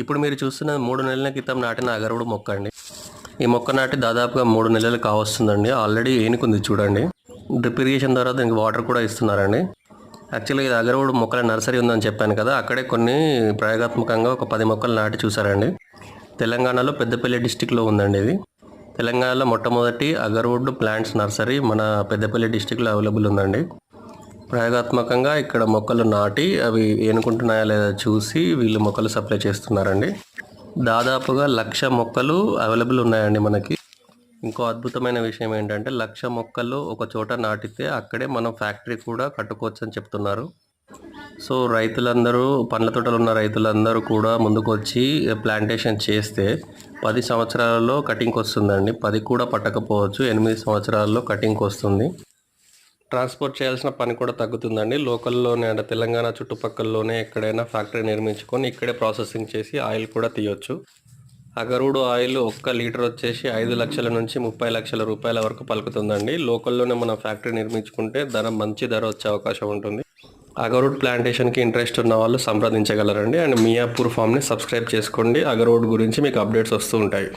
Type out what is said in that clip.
ఇప్పుడు మీరు చూస్తున్న 3 నెలల క్రితం నాటిన అగరుడు మొక్క అండి. ఈ మొక్క నాటి దాదాపుగా 3 నెలలు కావస్తుందండి. ఆల్రెడీ ఏనుకుంది చూడండి. డ్రిప్ ఇరిగేషన్ ద్వారా దీనికి వాటర్ కూడా ఇస్తున్నారండి. యాక్చువల్గా ఇది అగరుడు మొక్కల నర్సరీ ఉందని చెప్పాను కదా, అక్కడే కొన్ని ప్రయోగాత్మకంగా ఒక 10 మొక్కలు నాటి చూసారండి. తెలంగాణలో పెద్దపల్లి డిస్టిక్లో ఉందండి ఇది. తెలంగాణలో మొట్టమొదటి అగర్వుడ్ ప్లాంట్స్ నర్సరీ మన పెద్దపల్లి డిస్టిక్లో అవైలబుల్ ఉందండి. ప్రయోగాత్మకంగా ఇక్కడ మొక్కలు నాటి అవి ఏనుకుంటున్నాయా లేదా చూసి వీళ్ళు మొక్కలు సప్లై చేస్తున్నారండి. దాదాపుగా 1,00,000 మొక్కలు అవైలబుల్ ఉన్నాయండి మనకి. ఇంకో అద్భుతమైన విషయం ఏంటంటే 1,00,000 మొక్కలు ఒక చోట నాటితే అక్కడే మనం ఫ్యాక్టరీ కూడా కట్టుకోవచ్చు అని చెప్తున్నారు. సో రైతులందరూ, పండ్ల తోటలు ఉన్న రైతులందరూ కూడా ముందుకు వచ్చి ప్లాంటేషన్ చేస్తే 10 సంవత్సరాలలో కటింగ్కి వస్తుందండి. 10 కూడా పట్టకపోవచ్చు, 8 సంవత్సరాల్లో కటింగ్కి వస్తుంది. ట్రాన్స్పోర్ట్ చేయాల్సిన పని కూడా తగ్గుతుందండి. లోకల్లోనే అంటే తెలంగాణ చుట్టుపక్కలలోనే ఎక్కడైనా ఫ్యాక్టరీ నిర్మించుకొని ఇక్కడే ప్రాసెసింగ్ చేసి ఆయిల్ కూడా తీయొచ్చు. అగరుడు ఆయిల్ 1 లీటర్ వచ్చేసి 5 లక్షల నుంచి 30 లక్షల రూపాయల వరకు పలుకుతుందండి. లోకల్లోనే మనం ఫ్యాక్టరీ నిర్మించుకుంటే మంచి ధర వచ్చే అవకాశం ఉంటుంది. అగరుడ్ ప్లాంటేషన్కి ఇంట్రెస్ట్ ఉన్న వాళ్ళు సంప్రదించగలరండి. అండ్ మియాపూర్ ఫామ్ని సబ్స్క్రైబ్ చేసుకోండి. అగరుడ్ గురించి మీకు అప్డేట్స్ వస్తూ ఉంటాయి.